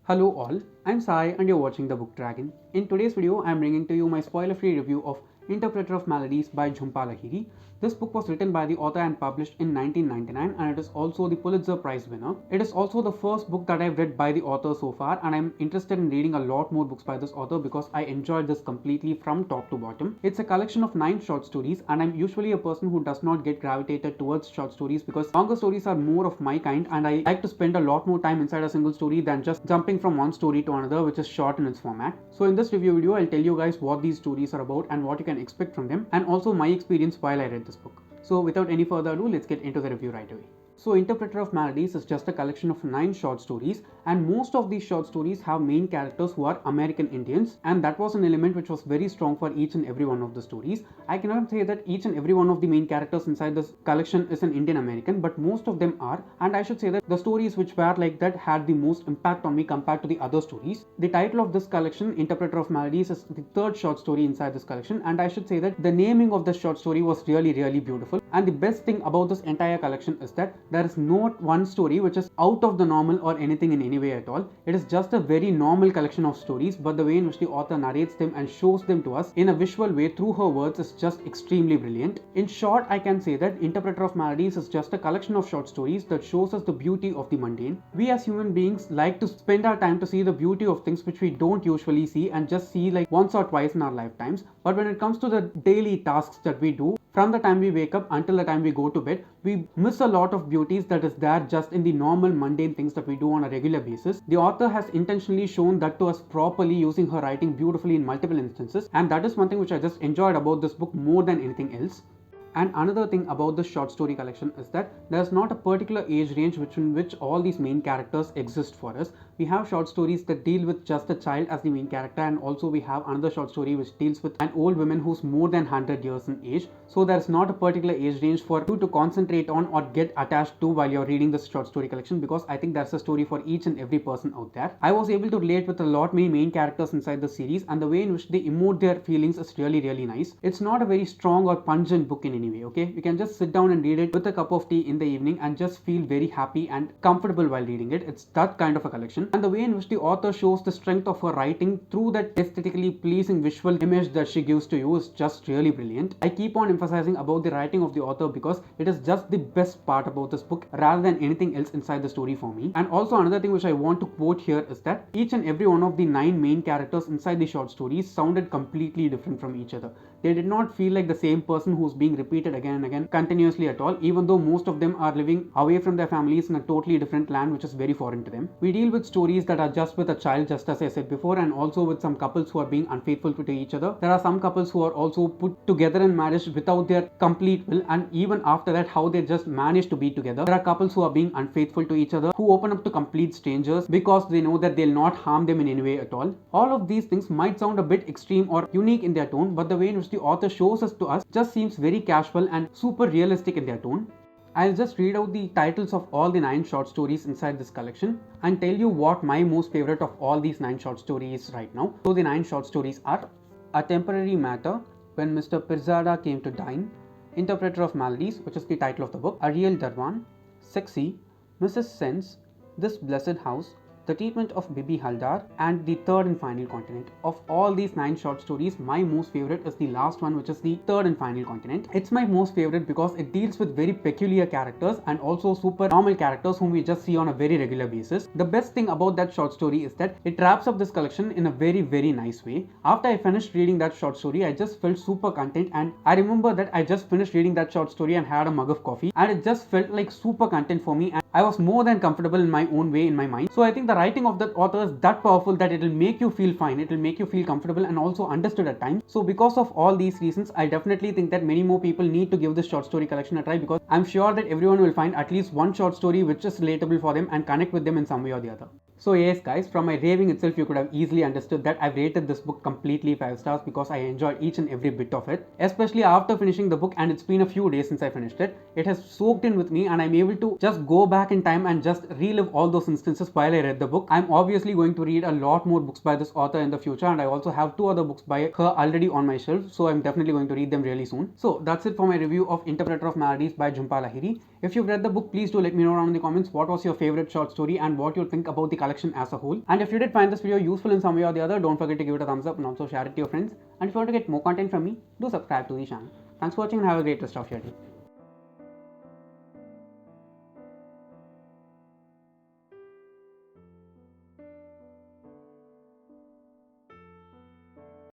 Hello all, I'm Sai and you're watching The Book Dragon. In today's video, I'm bringing to you my spoiler-free review of Interpreter of Maladies by Jhumpa Lahiri. This book was written by the author and published in 1999 and it is also the Pulitzer Prize winner. It is also the first book that I've read by the author so far and I'm interested in reading a lot more books by this author because I enjoyed this completely from top to bottom. It's a collection of 9 short stories and I'm usually a person who does not get gravitated towards short stories because longer stories are more of my kind and I like to spend a lot more time inside a single story than just jumping from one story to another which is short in its format. So in this review video, I'll tell you guys what these stories are about and what you can expect from them and also my experience while I read this book. So without any further ado, let's get into the review right away. So Interpreter of Maladies is just a collection of 9 short stories and most of these short stories have main characters who are American Indians and that was an element which was very strong for each and every one of the stories. I cannot say that each and every one of the main characters inside this collection is an Indian American, but most of them are, and I should say that the stories which were like that had the most impact on me compared to the other stories. The title of this collection, Interpreter of Maladies, is the third short story inside this collection and I should say that the naming of the short story was really beautiful, and the best thing about this entire collection is that there is not one story which is out of the normal or anything in any way at all. It is just a very normal collection of stories, but the way in which the author narrates them and shows them to us in a visual way through her words is just extremely brilliant. In short, I can say that Interpreter of Maladies is just a collection of short stories that shows us the beauty of the mundane. We as human beings like to spend our time to see the beauty of things which we don't usually see and just see like once or twice in our lifetimes. But when it comes to the daily tasks that we do, from the time we wake up until the time we go to bed, we miss a lot of beauties that is there just in the normal mundane things that we do on a regular basis. The author has intentionally shown that to us properly using her writing beautifully in multiple instances, and that is one thing which I just enjoyed about this book more than anything else. And another thing about this short story collection is that there's not a particular age range in which all these main characters exist for us. We have short stories that deal with just a child as the main character, and also we have another short story which deals with an old woman who's more than 100 years in age. So there's not a particular age range for you to concentrate on or get attached to while you're reading this short story collection, because I think there's a story for each and every person out there. I was able to relate with a lot many main characters inside the series, and the way in which they emote their feelings is really nice. It's not a very strong or pungent book in any way, okay? You can just sit down and read it with a cup of tea in the evening and just feel very happy and comfortable while reading it. It's that kind of a collection, and the way in which the author shows the strength of her writing through that aesthetically pleasing visual image that she gives to you is just really brilliant. I keep on emphasizing about the writing of the author because it is just the best part about this book rather than anything else inside the story for me. And also another thing which I want to quote here is that each and every one of the 9 main characters inside the short stories sounded completely different from each other. They did not feel like the same person who's being repeated again and again continuously at all, even though most of them are living away from their families in a totally different land which is very foreign to them. We deal with stories that are just with a child, just as I said before, and also with some couples who are being unfaithful to each other. There are some couples who are also put together in marriage without their complete will, and even after that how they just manage to be together. There are couples who are being unfaithful to each other, who open up to complete strangers because they know that they'll not harm them in any way at all. All of these things might sound a bit extreme or unique in their tone, but the way in which the author shows us to us just seems very casual and super realistic in their tone. I'll just read out the titles of all the 9 short stories inside this collection and tell you what my most favorite of all these 9 short stories is right now. So the 9 short stories are A Temporary Matter, When Mr. Pirzada Came to Dine, Interpreter of Maladies, which is the title of the book, Ariel Darwan, Sexy, Mrs. Sense, This Blessed House, The Treatment of Bibi Haldar, and The Third and Final Continent. Of all these 9 short stories, my most favorite is the last one, which is The Third and Final Continent. It's my most favorite because it deals with very peculiar characters and also super normal characters whom we just see on a very regular basis. The best thing about that short story is that it wraps up this collection in a very nice way. After I finished reading that short story, I just felt super content, and I remember that I just finished reading that short story and had a mug of coffee, and it just felt like super content for me, and I was more than comfortable in my own way in my mind. So I think the writing of that author is that powerful that it will make you feel fine, it will make you feel comfortable and also understood at times. So because of all these reasons, I definitely think that many more people need to give this short story collection a try, because I'm sure that everyone will find at least one short story which is relatable for them and connect with them in some way or the other. So yes guys, from my raving itself you could have easily understood that I've rated this book completely 5 stars because I enjoyed each and every bit of it. Especially after finishing the book, and it's been a few days since I finished it. It has soaked in with me and I'm able to just go back in time and just relive all those instances while I read the book. I'm obviously going to read a lot more books by this author in the future, and I also have 2 other books by her already on my shelf, so I'm definitely going to read them really soon. So that's it for my review of Interpreter of Maladies by Jhumpa Lahiri. If you've read the book, please do let me know down in the comments what was your favorite short story and what you think about the collection as a whole. And if you did find this video useful in some way or the other, don't forget to give it a thumbs up and also share it to your friends. And if you want to get more content from me, do subscribe to the channel. Thanks for watching and have a great rest of your day.